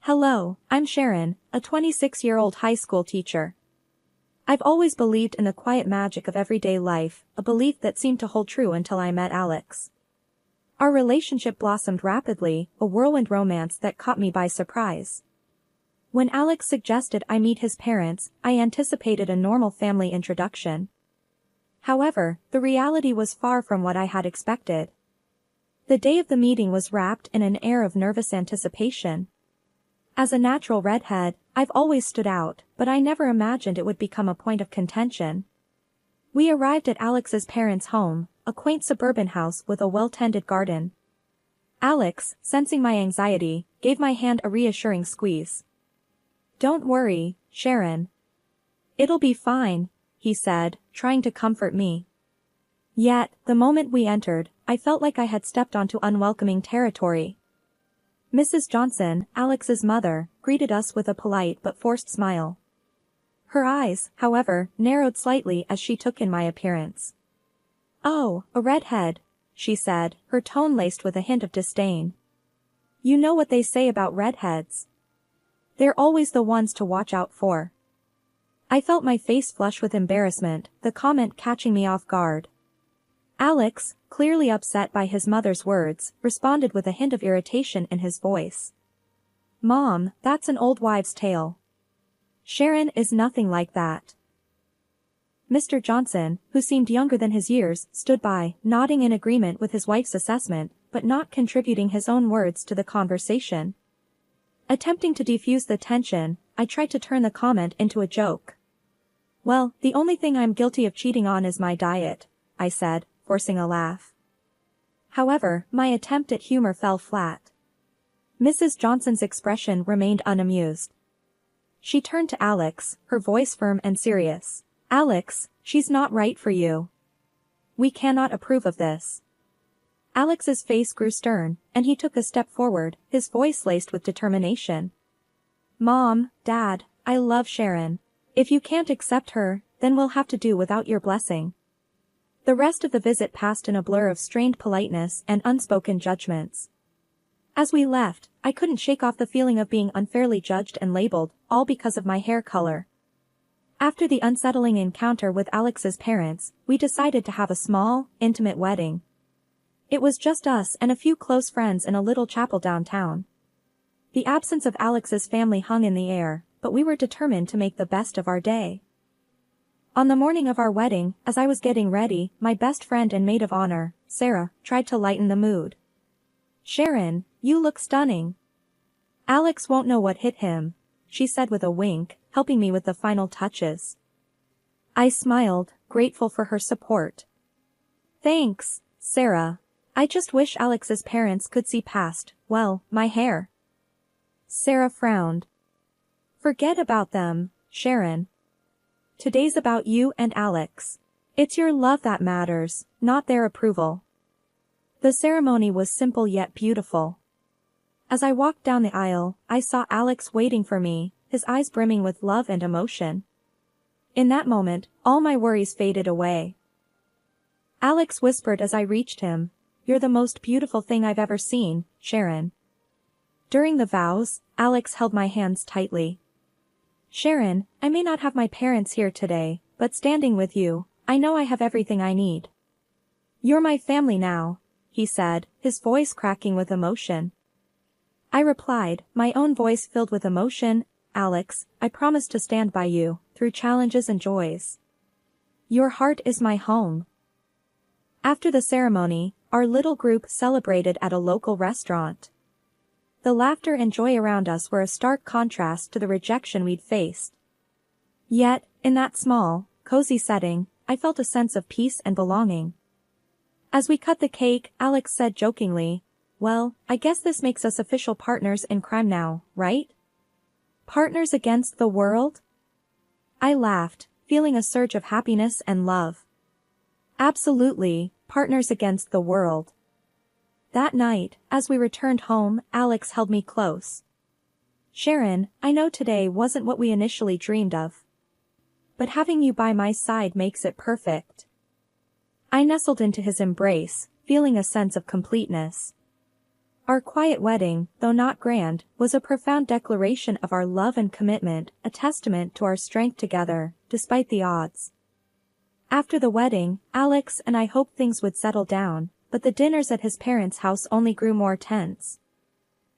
Hello, I'm Sharon, a 26-year-old high school teacher. I've always believed in the quiet magic of everyday life, a belief that seemed to hold true until I met Alex. Our relationship blossomed rapidly, a whirlwind romance that caught me by surprise. When Alex suggested I meet his parents, I anticipated a normal family introduction. However, the reality was far from what I had expected. The day of the meeting was wrapped in an air of nervous anticipation. As a natural redhead, I've always stood out, but I never imagined it would become a point of contention. We arrived at Alex's parents' home, a quaint suburban house with a well-tended garden. Alex, sensing my anxiety, gave my hand a reassuring squeeze. "Don't worry, Sharon. It'll be fine," he said, trying to comfort me. Yet, the moment we entered, I felt like I had stepped onto unwelcoming territory. Mrs. Johnson, Alex's mother, greeted us with a polite but forced smile. Her eyes, however, narrowed slightly as she took in my appearance. "Oh, a redhead," she said, her tone laced with a hint of disdain. "You know what they say about redheads. They're always the ones to watch out for." I felt my face flush with embarrassment, the comment catching me off guard. Alex, clearly upset by his mother's words, responded with a hint of irritation in his voice. "Mom, that's an old wives' tale. Sharon is nothing like that." Mr. Johnson, who seemed younger than his years, stood by, nodding in agreement with his wife's assessment, but not contributing his own words to the conversation. Attempting to defuse the tension, I tried to turn the comment into a joke. "Well, the only thing I'm guilty of cheating on is my diet," I said, forcing a laugh. However, my attempt at humor fell flat. Mrs. Johnson's expression remained unamused. She turned to Alex, her voice firm and serious. "Alex, she's not right for you. We cannot approve of this." Alex's face grew stern, and he took a step forward, his voice laced with determination. "Mom, Dad, I love Sharon. If you can't accept her, then we'll have to do without your blessing." The rest of the visit passed in a blur of strained politeness and unspoken judgments. As we left, I couldn't shake off the feeling of being unfairly judged and labeled, all because of my hair color. After the unsettling encounter with Alex's parents, we decided to have a small, intimate wedding. It was just us and a few close friends in a little chapel downtown. The absence of Alex's family hung in the air, but we were determined to make the best of our day. On the morning of our wedding, as I was getting ready, my best friend and maid of honor, Sarah, tried to lighten the mood. "Sharon, you look stunning. Alex won't know what hit him," she said with a wink, helping me with the final touches. I smiled, grateful for her support. "Thanks, Sarah. I just wish Alex's parents could see past, well, my hair." Sarah frowned. "Forget about them, Sharon. Today's about you and Alex. It's your love that matters, not their approval." The ceremony was simple yet beautiful. As I walked down the aisle, I saw Alex waiting for me, his eyes brimming with love and emotion. In that moment, all my worries faded away. Alex whispered as I reached him, "You're the most beautiful thing I've ever seen, Sharon." During the vows, Alex held my hands tightly. "Sharon, I may not have my parents here today, but standing with you, I know I have everything I need." "You're my family now," he said, his voice cracking with emotion. I replied, my own voice filled with emotion, "Alex, I promise to stand by you, through challenges and joys. Your heart is my home." After the ceremony, our little group celebrated at a local restaurant. The laughter and joy around us were a stark contrast to the rejection we'd faced. Yet, in that small, cozy setting, I felt a sense of peace and belonging. As we cut the cake, Alex said jokingly, "Well, I guess this makes us official partners in crime now, right? Partners against the world?" I laughed, feeling a surge of happiness and love. "Absolutely, partners against the world." That night, as we returned home, Alex held me close. "Sharon, I know today wasn't what we initially dreamed of. But having you by my side makes it perfect." I nestled into his embrace, feeling a sense of completeness. Our quiet wedding, though not grand, was a profound declaration of our love and commitment, a testament to our strength together, despite the odds. After the wedding, Alex and I hoped things would settle down, but the dinners at his parents' house only grew more tense.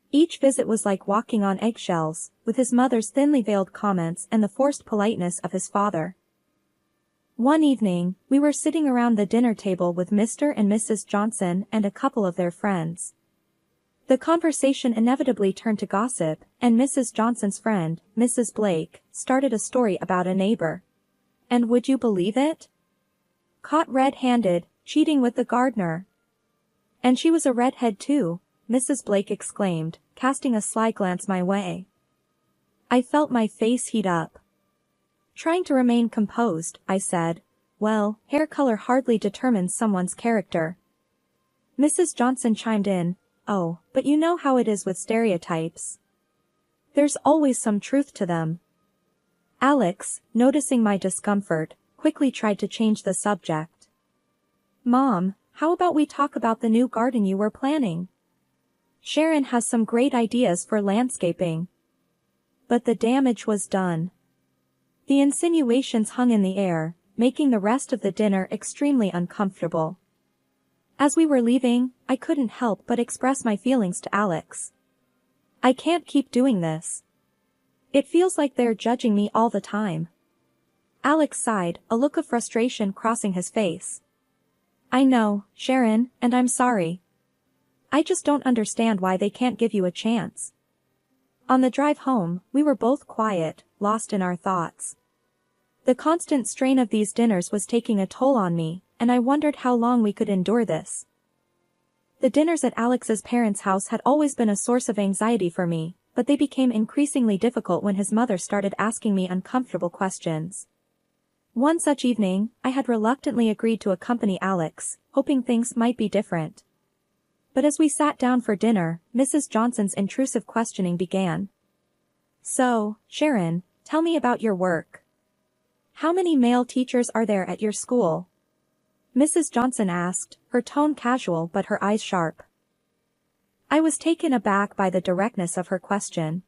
Each visit was like walking on eggshells, with his mother's thinly veiled comments and the forced politeness of his father. One evening, we were sitting around the dinner table with Mr. and Mrs. Johnson and a couple of their friends. The conversation inevitably turned to gossip, and Mrs. Johnson's friend, Mrs. Blake, started a story about a neighbor. And would you believe it? Caught red-handed, cheating with the gardener. And she was a redhead too, Mrs. Blake exclaimed, casting a sly glance my way. I felt my face heat up. Trying to remain composed, I said, well, hair color hardly determines someone's character. Mrs. Johnson chimed in, oh, but you know how it is with stereotypes. There's always some truth to them. Alex, noticing my discomfort, quickly tried to change the subject. Mom, how about we talk about the new garden you were planning? Sharon has some great ideas for landscaping. But the damage was done. The insinuations hung in the air, making the rest of the dinner extremely uncomfortable. As we were leaving, I couldn't help but express my feelings to Alex. I can't keep doing this. It feels like they're judging me all the time. Alex sighed, a look of frustration crossing his face. I know, Sharon, and I'm sorry. I just don't understand why they can't give you a chance. On the drive home, we were both quiet, lost in our thoughts. The constant strain of these dinners was taking a toll on me, and I wondered how long we could endure this. The dinners at Alex's parents' house had always been a source of anxiety for me, but they became increasingly difficult when his mother started asking me uncomfortable questions. One such evening, I had reluctantly agreed to accompany Alex, hoping things might be different. But as we sat down for dinner, Mrs. Johnson's intrusive questioning began. So, Sharon, tell me about your work. How many male teachers are there at your school? Mrs. Johnson asked, her tone casual but her eyes sharp. I was taken aback by the directness of her question.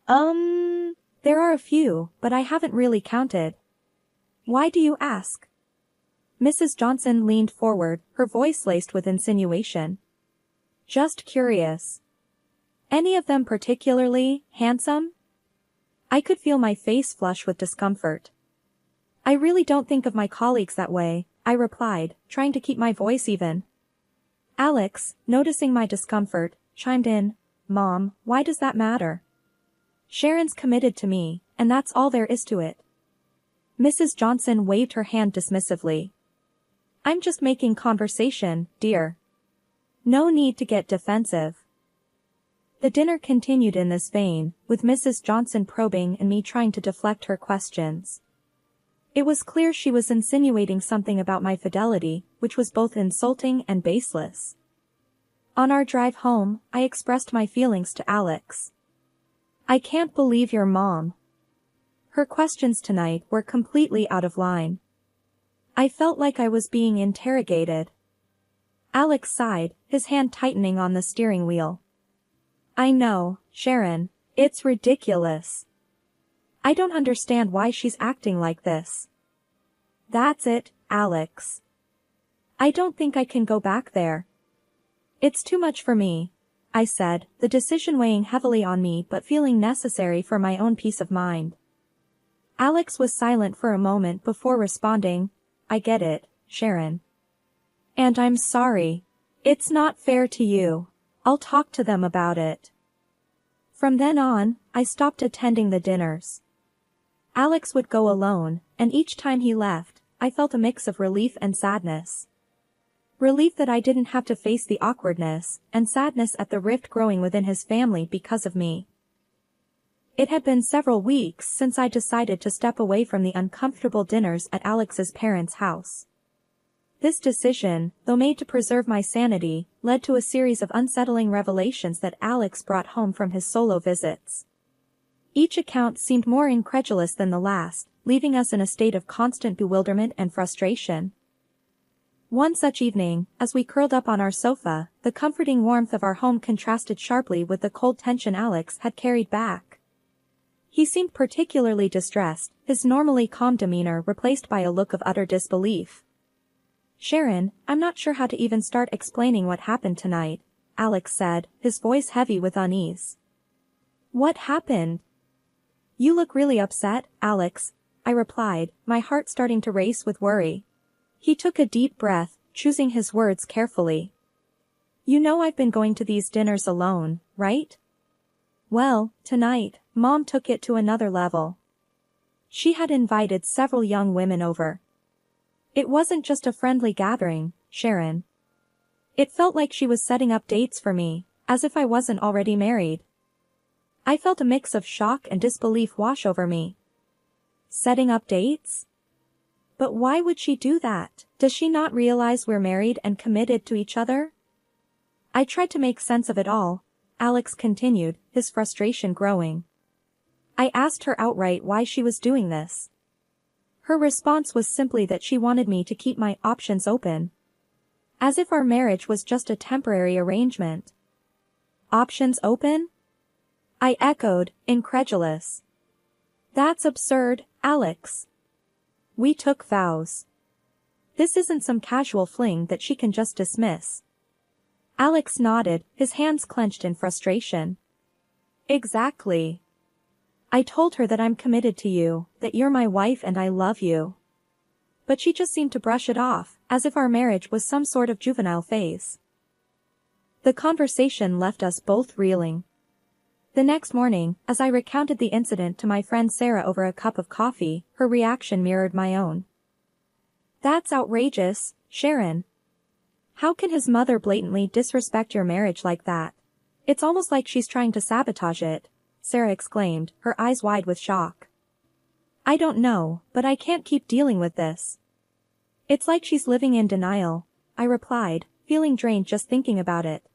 There are a few, but I haven't really counted. Why do you ask? Mrs. Johnson leaned forward, her voice laced with insinuation. Just curious. Any of them particularly handsome? I could feel my face flush with discomfort. I really don't think of my colleagues that way, I replied, trying to keep my voice even. Alex, noticing my discomfort, chimed in, Mom, why does that matter? Sharon's committed to me, and that's all there is to it. Mrs. Johnson waved her hand dismissively. I'm just making conversation, dear. No need to get defensive. The dinner continued in this vein, with Mrs. Johnson probing and me trying to deflect her questions. It was clear she was insinuating something about my fidelity, which was both insulting and baseless. On our drive home, I expressed my feelings to Alex. I can't believe your mom. Her questions tonight were completely out of line. I felt like I was being interrogated. Alex sighed, his hand tightening on the steering wheel. I know, Sharon, it's ridiculous. I don't understand why she's acting like this. That's it, Alex. I don't think I can go back there. It's too much for me, I said, the decision weighing heavily on me but feeling necessary for my own peace of mind. Alex was silent for a moment before responding, I get it, Sharon. And I'm sorry. It's not fair to you. I'll talk to them about it. From then on, I stopped attending the dinners. Alex would go alone, and each time he left, I felt a mix of relief and sadness. Relief that I didn't have to face the awkwardness, and sadness at the rift growing within his family because of me. It had been several weeks since I decided to step away from the uncomfortable dinners at Alex's parents' house. This decision, though made to preserve my sanity, led to a series of unsettling revelations that Alex brought home from his solo visits. Each account seemed more incredulous than the last, leaving us in a state of constant bewilderment and frustration. One such evening, as we curled up on our sofa, the comforting warmth of our home contrasted sharply with the cold tension Alex had carried back. He seemed particularly distressed, his normally calm demeanor replaced by a look of utter disbelief. "Sharon, I'm not sure how to even start explaining what happened tonight," Alex said, his voice heavy with unease. "What happened?" "You look really upset, Alex," I replied, my heart starting to race with worry. He took a deep breath, choosing his words carefully. "You know I've been going to these dinners alone, right? Well, tonight, Mom took it to another level. She had invited several young women over. It wasn't just a friendly gathering, Sharon. It felt like she was setting up dates for me, as if I wasn't already married." I felt a mix of shock and disbelief wash over me. Setting up dates? But why would she do that? Does she not realize we're married and committed to each other? I tried to make sense of it all, Alex continued, his frustration growing. I asked her outright why she was doing this. Her response was simply that she wanted me to keep my options open. As if our marriage was just a temporary arrangement. Options open? I echoed, incredulous. That's absurd, Alex. We took vows. This isn't some casual fling that she can just dismiss. Alex nodded, his hands clenched in frustration. Exactly. I told her that I'm committed to you, that you're my wife and I love you. But she just seemed to brush it off, as if our marriage was some sort of juvenile phase. The conversation left us both reeling. The next morning, as I recounted the incident to my friend Sarah over a cup of coffee, her reaction mirrored my own. "That's outrageous, Sharon. How can his mother blatantly disrespect your marriage like that? It's almost like she's trying to sabotage it," Sarah exclaimed, her eyes wide with shock. "I don't know, but I can't keep dealing with this. It's like she's living in denial," I replied, feeling drained just thinking about it.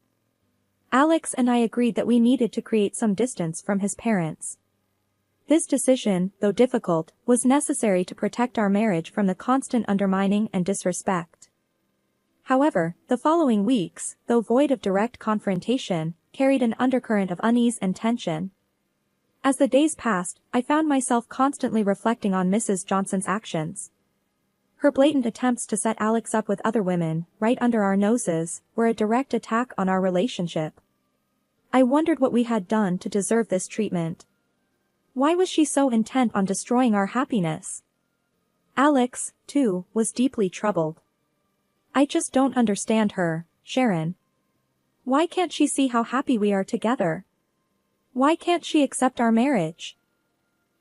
Alex and I agreed that we needed to create some distance from his parents. This decision, though difficult, was necessary to protect our marriage from the constant undermining and disrespect. However, the following weeks, though void of direct confrontation, carried an undercurrent of unease and tension. As the days passed, I found myself constantly reflecting on Mrs. Johnson's actions. Her blatant attempts to set Alex up with other women, right under our noses, were a direct attack on our relationship. I wondered what we had done to deserve this treatment. Why was she so intent on destroying our happiness? Alex, too, was deeply troubled. "I just don't understand her, Sharon. Why can't she see how happy we are together? Why can't she accept our marriage?"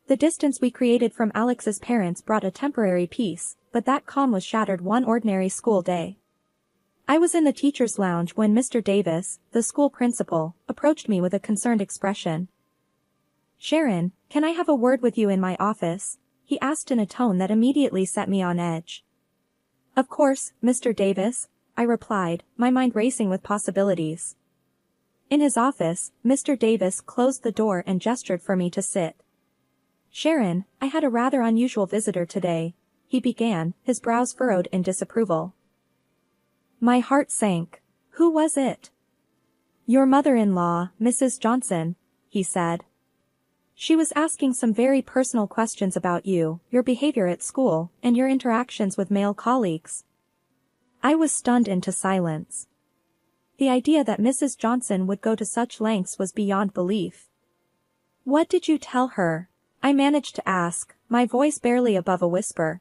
The distance we created from Alex's parents brought a temporary peace, but that calm was shattered one ordinary school day. I was in the teacher's lounge when Mr. Davis, the school principal, approached me with a concerned expression. "Sharon, can I have a word with you in my office?" he asked in a tone that immediately set me on edge. "Of course, Mr. Davis," I replied, my mind racing with possibilities. In his office, Mr. Davis closed the door and gestured for me to sit. "Sharon, I had a rather unusual visitor today," he began, his brows furrowed in disapproval. My heart sank. "Who was it?" "Your mother-in-law, Mrs. Johnson," he said. "She was asking some very personal questions about you, your behavior at school, and your interactions with male colleagues." I was stunned into silence. The idea that Mrs. Johnson would go to such lengths was beyond belief. "What did you tell her?" I managed to ask, my voice barely above a whisper.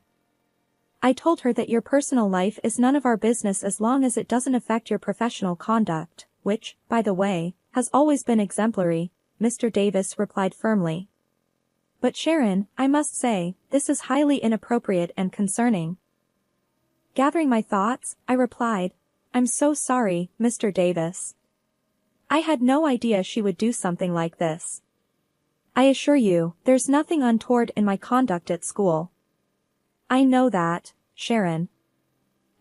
"I told her that your personal life is none of our business as long as it doesn't affect your professional conduct, which, by the way, has always been exemplary," Mr. Davis replied firmly. "But Sharon, I must say, this is highly inappropriate and concerning." Gathering my thoughts, I replied, "I'm so sorry, Mr. Davis. I had no idea she would do something like this. I assure you, there's nothing untoward in my conduct at school." "I know that, Sharon.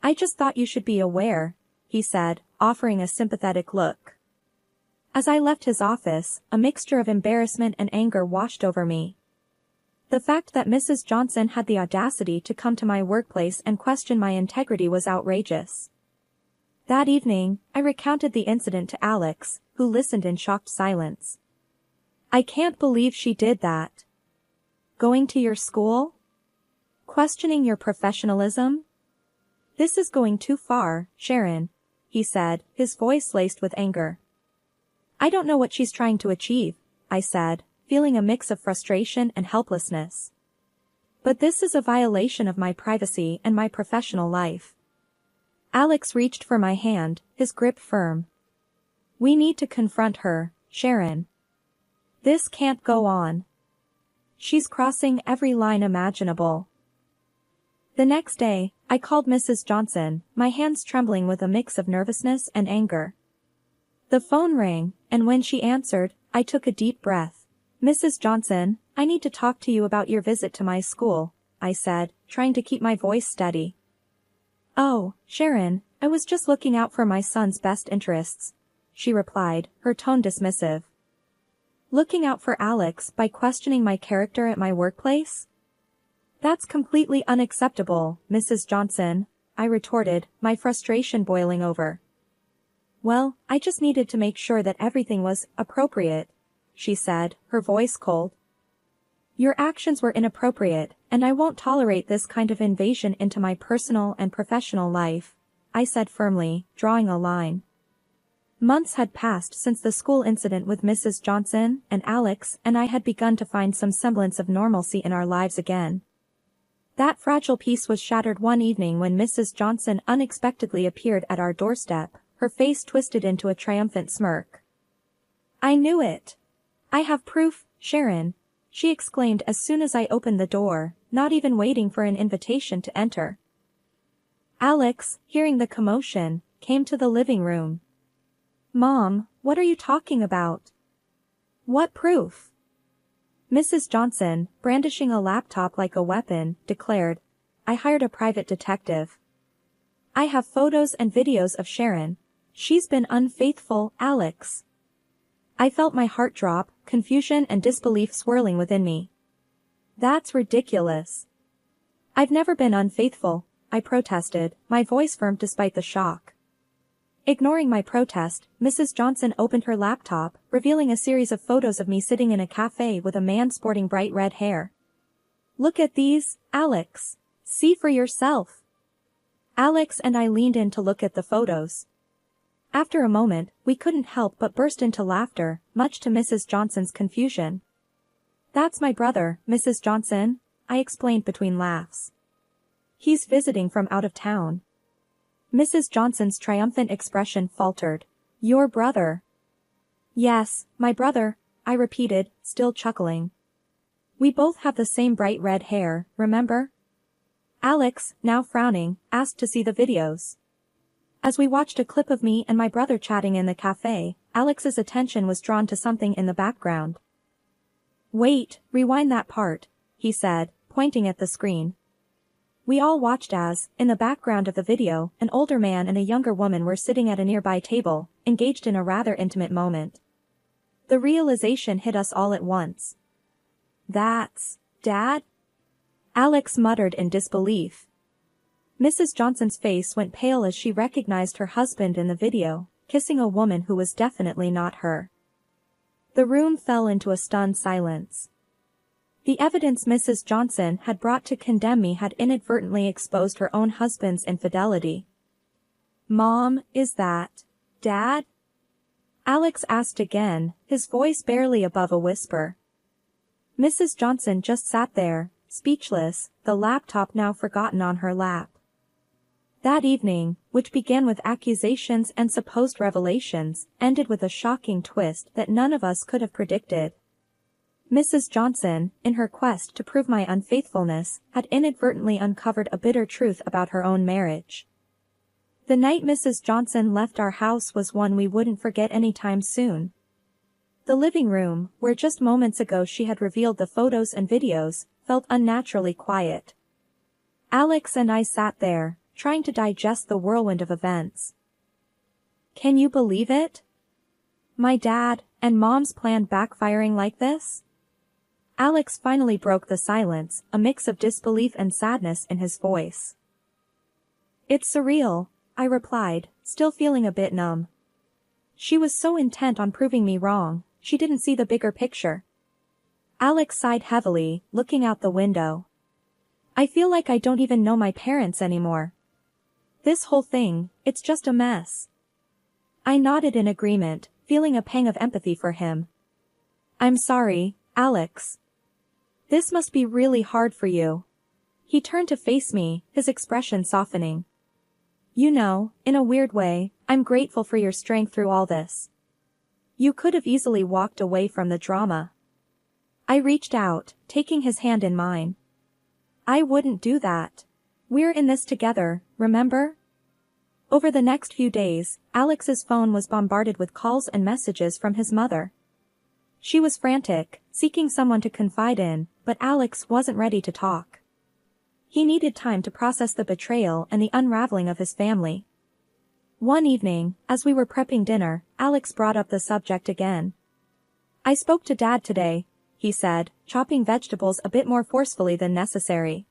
I just thought you should be aware," he said, offering a sympathetic look. As I left his office, a mixture of embarrassment and anger washed over me. The fact that Mrs. Johnson had the audacity to come to my workplace and question my integrity was outrageous. That evening, I recounted the incident to Alex, who listened in shocked silence. "I can't believe she did that. Going to your school? Questioning your professionalism? This is going too far, Sharon," he said, his voice laced with anger. "I don't know what she's trying to achieve," I said, feeling a mix of frustration and helplessness. "But this is a violation of my privacy and my professional life." Alex reached for my hand, his grip firm. "We need to confront her, Sharon. This can't go on. She's crossing every line imaginable." The next day, I called Mrs. Johnson, my hands trembling with a mix of nervousness and anger. The phone rang, and when she answered, I took a deep breath. "Mrs. Johnson, I need to talk to you about your visit to my school," I said, trying to keep my voice steady. "Oh, Sharon, I was just looking out for my son's best interests," she replied, her tone dismissive. "Looking out for Alex by questioning my character at my workplace? That's completely unacceptable, Mrs. Johnson," I retorted, my frustration boiling over. "Well, I just needed to make sure that everything was appropriate," she said, her voice cold. "Your actions were inappropriate, and I won't tolerate this kind of invasion into my personal and professional life," I said firmly, drawing a line. Months had passed since the school incident with Mrs. Johnson, and Alex and I had begun to find some semblance of normalcy in our lives again. That fragile peace was shattered one evening when Mrs. Johnson unexpectedly appeared at our doorstep, her face twisted into a triumphant smirk. "I knew it. I have proof, Sharon," she exclaimed as soon as I opened the door, not even waiting for an invitation to enter. Alex, hearing the commotion, came to the living room. "Mom, what are you talking about? What proof?" Mrs. Johnson, brandishing a laptop like a weapon, declared, "I hired a private detective. I have photos and videos of Sharon. She's been unfaithful, Alex." I felt my heart drop, confusion and disbelief swirling within me. "That's ridiculous. I've never been unfaithful," I protested, my voice firm despite the shock. Ignoring my protest, Mrs. Johnson opened her laptop, revealing a series of photos of me sitting in a cafe with a man sporting bright red hair. "Look at these, Alex. See for yourself." Alex and I leaned in to look at the photos. After a moment, we couldn't help but burst into laughter, much to Mrs. Johnson's confusion. "That's my brother, Mrs. Johnson," I explained between laughs. "He's visiting from out of town." Mrs. Johnson's triumphant expression faltered. "Your brother?" "Yes, my brother," I repeated, still chuckling. "We both have the same bright red hair, remember?" Alex, now frowning, asked to see the videos. As we watched a clip of me and my brother chatting in the cafe, Alex's attention was drawn to something in the background. "Wait, rewind that part," he said, pointing at the screen. We all watched as, in the background of the video, an older man and a younger woman were sitting at a nearby table, engaged in a rather intimate moment. The realization hit us all at once. "That's Dad?" Alex muttered in disbelief. Mrs. Johnson's face went pale as she recognized her husband in the video, kissing a woman who was definitely not her. The room fell into a stunned silence. The evidence Mrs. Johnson had brought to condemn me had inadvertently exposed her own husband's infidelity. "Mom, is that Dad?" Alex asked again, his voice barely above a whisper. Mrs. Johnson just sat there, speechless, the laptop now forgotten on her lap. That evening, which began with accusations and supposed revelations, ended with a shocking twist that none of us could have predicted. Mrs. Johnson, in her quest to prove my unfaithfulness, had inadvertently uncovered a bitter truth about her own marriage. The night Mrs. Johnson left our house was one we wouldn't forget anytime soon. The living room, where just moments ago she had revealed the photos and videos, felt unnaturally quiet. Alex and I sat there, trying to digest the whirlwind of events. "Can you believe it? My dad and Mom's plan backfiring like this?" Alex finally broke the silence, a mix of disbelief and sadness in his voice. It's surreal, I replied, still feeling a bit numb. She was so intent on proving me wrong, she didn't see the bigger picture. Alex sighed heavily, looking out the window. I feel like I don't even know my parents anymore. This whole thing, it's just a mess. I nodded in agreement, feeling a pang of empathy for him. I'm sorry, Alex. This must be really hard for you. He turned to face me, his expression softening. You know, in a weird way, I'm grateful for your strength through all this. You could have easily walked away from the drama. I reached out, taking his hand in mine. I wouldn't do that. We're in this together, remember? Over the next few days, Alex's phone was bombarded with calls and messages from his mother. She was frantic, seeking someone to confide in, but Alex wasn't ready to talk. He needed time to process the betrayal and the unraveling of his family. One evening, as we were prepping dinner, Alex brought up the subject again. I spoke to Dad today, he said, chopping vegetables a bit more forcefully than necessary.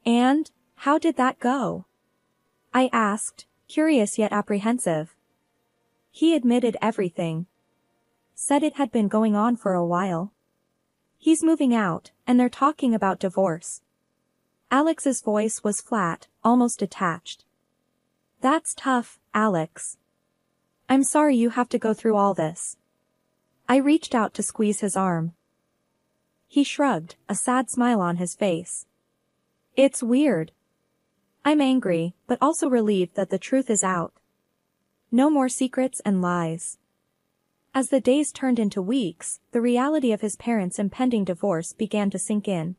And, how did that go? I asked, curious yet apprehensive. He admitted everything. Said it had been going on for a while. He's moving out, and they're talking about divorce. Alex's voice was flat, almost detached. That's tough, Alex. I'm sorry you have to go through all this. I reached out to squeeze his arm. He shrugged, a sad smile on his face. It's weird. I'm angry, but also relieved that the truth is out. No more secrets and lies. As the days turned into weeks, the reality of his parents' impending divorce began to sink in.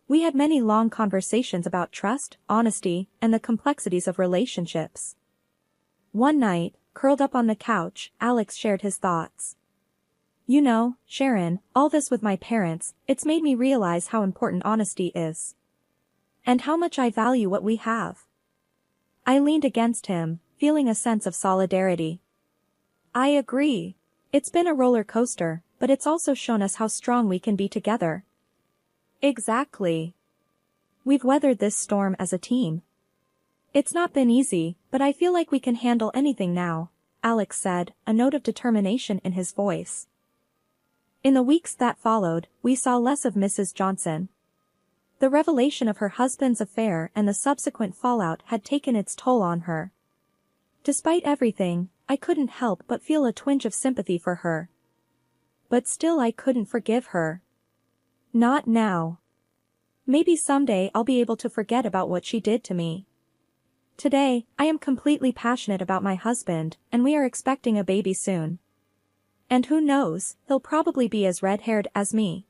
We had many long conversations about trust, honesty, and the complexities of relationships. One night, curled up on the couch, Alex shared his thoughts. You know, Sharon, all this with my parents, it's made me realize how important honesty is. And how much I value what we have. I leaned against him, feeling a sense of solidarity. I agree. It's been a roller coaster, but it's also shown us how strong we can be together. Exactly. We've weathered this storm as a team. It's not been easy, but I feel like we can handle anything now, Alex said, a note of determination in his voice. In the weeks that followed, we saw less of Mrs. Johnson. The revelation of her husband's affair and the subsequent fallout had taken its toll on her. Despite everything, I couldn't help but feel a twinge of sympathy for her. But still I couldn't forgive her. Not now. Maybe someday I'll be able to forget about what she did to me. Today, I am completely passionate about my husband, and we are expecting a baby soon. And who knows, he'll probably be as red-haired as me.